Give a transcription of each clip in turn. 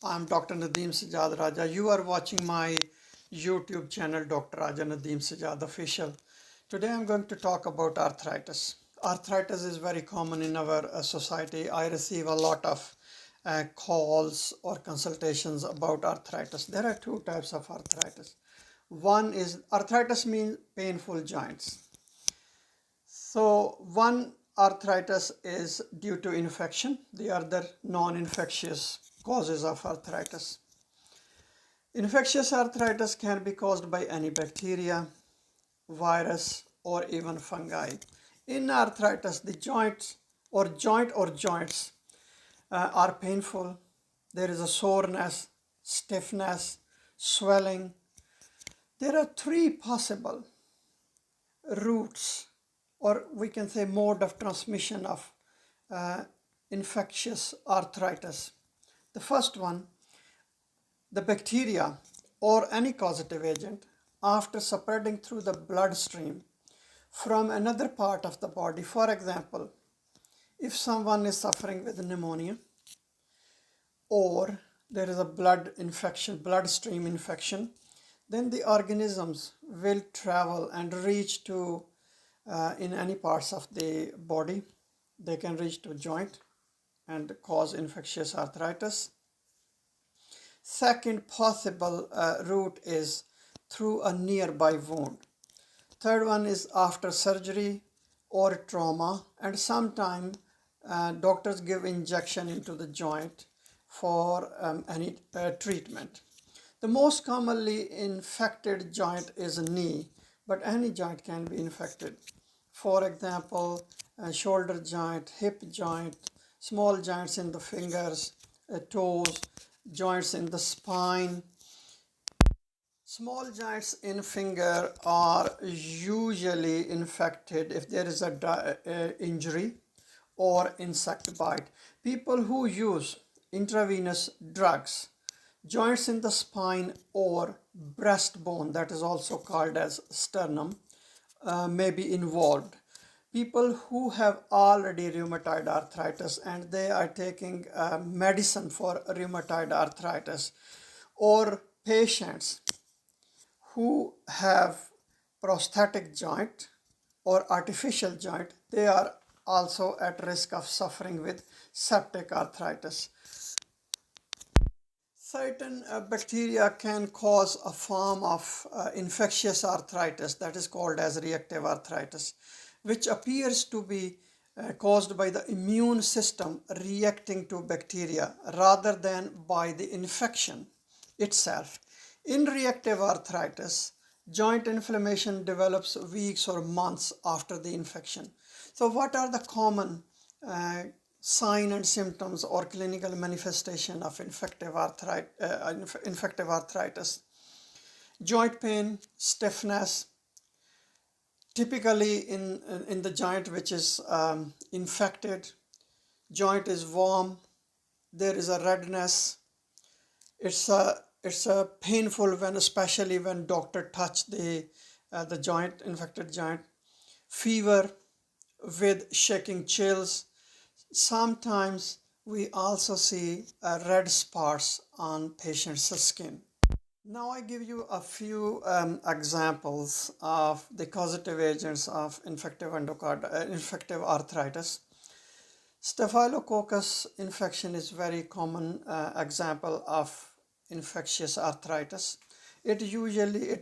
I'm Dr. Nadeem Sajjad Raja. You are watching my YouTube channel, Dr. Raja Nadeem Sajjad Official. Today I'm going to talk about arthritis. Arthritis is very common in our society. I receive a lot of calls or consultations about arthritis. There are two types of arthritis. One is arthritis means painful joints. So one arthritis is due to infection, the other non-infectious causes of arthritis. Infectious arthritis can be caused by any bacteria, virus, or even fungi. In arthritis, the joints are painful. There is a soreness, stiffness, swelling. There are three possible routes, or we can say mode of transmission of infectious arthritis. The first one, the bacteria or any causative agent, after spreading through the bloodstream from another part of the body. For example, if someone is suffering with pneumonia, or there is a bloodstream infection, then the organisms will travel and reach to in any parts of the body. They can reach to joint and cause infectious arthritis. Second possible route is through a nearby wound. Third one is after surgery or trauma, and sometimes doctors give injection into the joint for any treatment. The most commonly infected joint is a knee, but any joint can be infected. For example, shoulder joint, hip joint, small joints in the fingers, toes, joints in the spine. Small joints in finger are usually infected if there is a injury or insect bite. People who use intravenous drugs, joints in the spine or breastbone, that is also called as sternum, may be involved. People who have already rheumatoid arthritis and they are taking medicine for rheumatoid arthritis, or patients who have prosthetic joint or artificial joint, they are also at risk of suffering with septic arthritis. Certain bacteria can cause a form of infectious arthritis that is called as reactive arthritis, which appears to be caused by the immune system reacting to bacteria rather than by the infection itself. In reactive arthritis, joint inflammation develops weeks or months after the infection. So what are the common sign and symptoms or clinical manifestation of infective arthritis? Joint pain, stiffness, typically in the joint which is infected. Joint is warm, there is a redness. It's a painful when, especially when doctor touch the joint, infected joint. Fever with shaking, chills. Sometimes we also see red spots on patient's skin. Now I give you a few examples of the causative agents of infective arthritis. Staphylococcus infection is very common example of infectious arthritis. It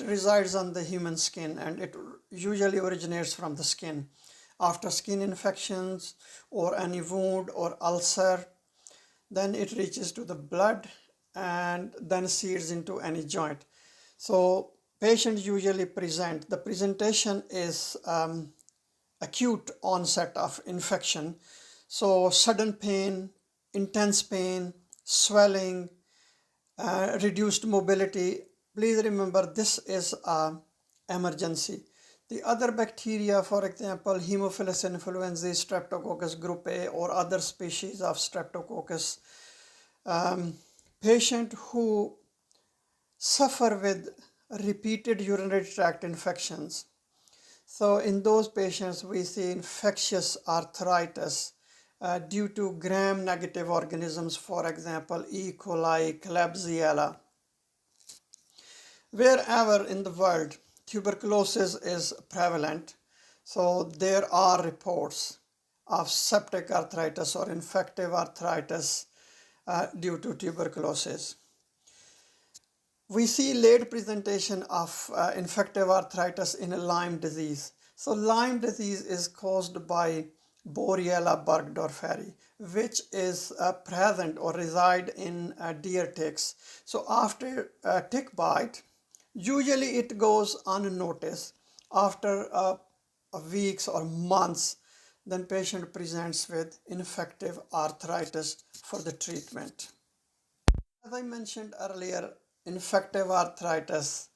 resides on the human skin, and it usually originates from the skin. After skin infections or any wound or ulcer, then it reaches to the blood and then seeds into any joint. So patients usually the presentation is acute onset of infection. So sudden pain, intense pain, swelling, reduced mobility. Please remember, this is an emergency. The other bacteria, for example, Haemophilus influenzae, Streptococcus group A, or other species of Streptococcus, patient who suffer with repeated urinary tract infections. So in those patients, we see infectious arthritis due to gram-negative organisms, for example, E. coli, Klebsiella. Wherever in the world tuberculosis is prevalent, so there are reports of septic arthritis or infective arthritis due to tuberculosis. We see late presentation of infective arthritis in Lyme disease. So Lyme disease is caused by Borrelia burgdorferi, which is present or reside in deer ticks. So after a tick bite, usually it goes unnoticed. After weeks or months, then patient presents with infective arthritis for the treatment. As I mentioned earlier, infective arthritis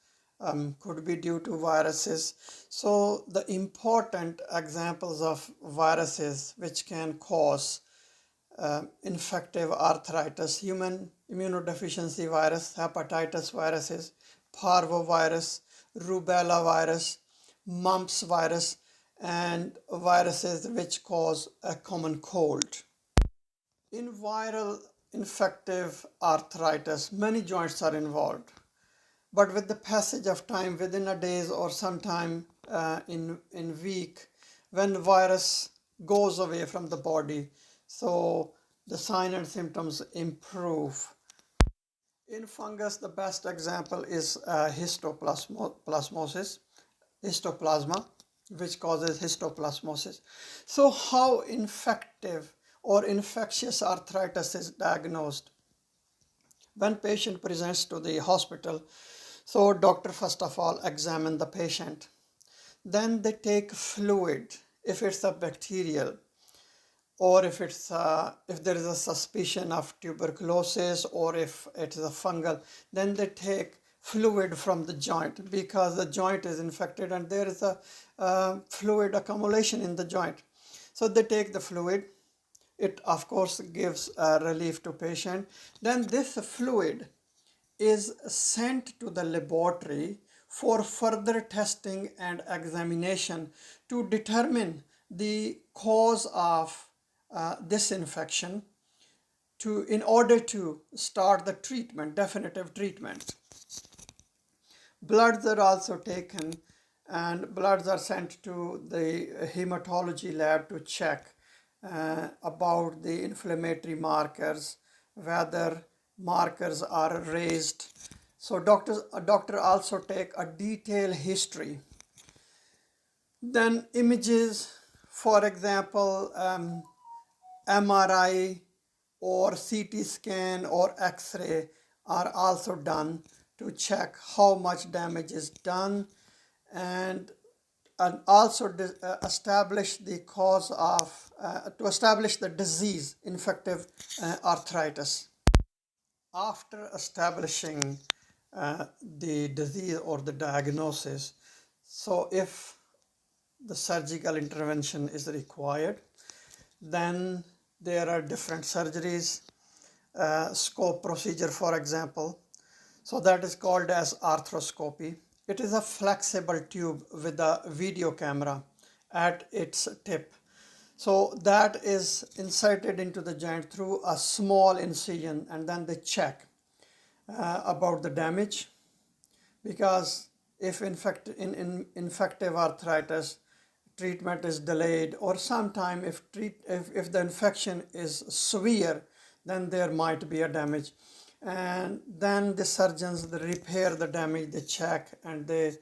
could be due to viruses. So the important examples of viruses which can cause infective arthritis: human immunodeficiency virus, hepatitis viruses, parvovirus, rubella virus, mumps virus, and viruses which cause a common cold. In viral infective arthritis, many joints are involved, but with the passage of time, within a days or sometime in week, when virus goes away from the body, so the sign and symptoms improve. In fungus, the best example is histoplasma, which causes histoplasmosis. So how infective or infectious arthritis is diagnosed? When patient presents to the hospital, so doctor first of all examine the patient. Then they take fluid, if it's a bacterial, or if there is a suspicion of tuberculosis, or if it is a fungal, then they take fluid from the joint, because the joint is infected and there is a fluid accumulation in the joint. So they take the fluid. It of course gives relief to patient. Then this fluid is sent to the laboratory for further testing and examination to determine the cause of this infection, in order to start the treatment, definitive treatment. Bloods are also taken, and bloods are sent to the hematology lab to check about the inflammatory markers, whether markers are raised. So a doctor also take a detailed history. Then images, for example, MRI or CT scan or X-ray are also done to check how much damage is done, and also establish the cause of, to establish the disease, infective arthritis. After establishing the disease or the diagnosis, so if the surgical intervention is required, then there are different surgeries, scope procedure, for example. So that is called as arthroscopy. It is a flexible tube with a video camera at its tip. So that is inserted into the joint through a small incision, and then they check about the damage, because if infective arthritis treatment is delayed, or sometime if the infection is severe, then there might be a damage, and then the surgeons, they repair the damage, they check, and they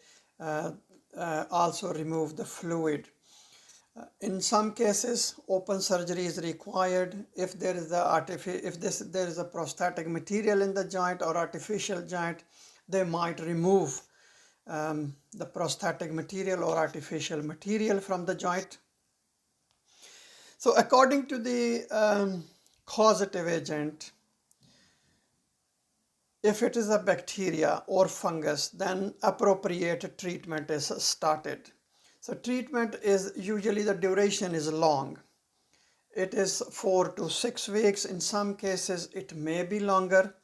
also remove the fluid. In some cases, open surgery is required if there is there is a prosthetic material in the joint or artificial joint. They might remove the prosthetic material or artificial material from the joint. So according to the causative agent, if it is a bacteria or fungus, then appropriate treatment is started. So treatment is usually, the duration is long. It is 4 to 6 weeks. In some cases, it may be longer.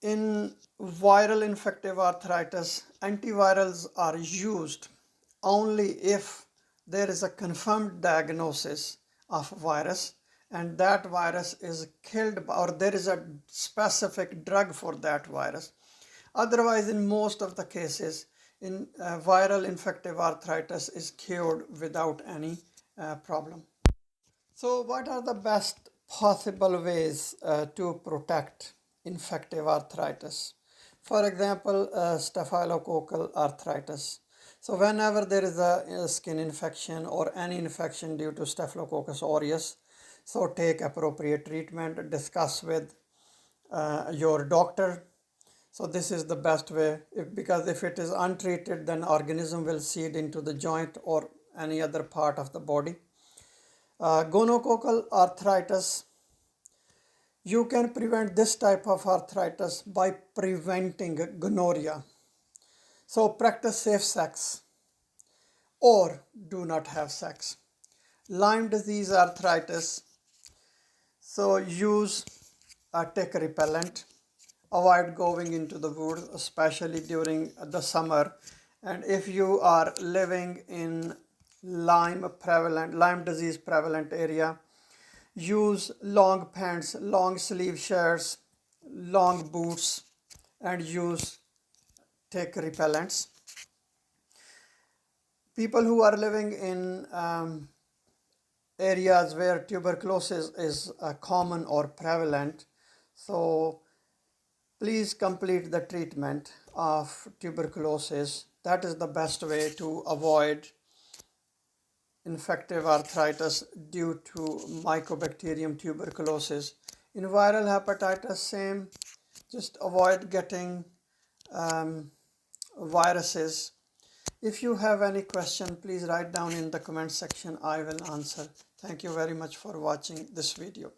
In viral infective arthritis, antivirals are used only if there is a confirmed diagnosis of virus, and that virus is killed or there is a specific drug for that virus. Otherwise, in most of the cases, in viral infective arthritis is cured without any problem. So what are the best possible ways to protect infective arthritis? For example, staphylococcal arthritis. So whenever there is a skin infection or any infection due to Staphylococcus aureus, so take appropriate treatment, discuss with your doctor. So this is the best way, because if it is untreated, then organism will seed into the joint or any other part of the body. Gonococcal arthritis. You can prevent this type of arthritis by preventing gonorrhea. So practice safe sex or do not have sex. Lyme disease arthritis. So use a tick repellent. Avoid going into the woods, especially during the summer. And if you are living in Lyme disease prevalent area, use long pants, long sleeve shirts, long boots, and use tick repellents. People who are living in areas where tuberculosis is common or prevalent, so please complete the treatment of tuberculosis. That is the best way to avoid infective arthritis due to Mycobacterium tuberculosis. In viral hepatitis, same, just avoid getting viruses. If you have any question, please write down in the comment section. I will answer. Thank you very much for watching this video.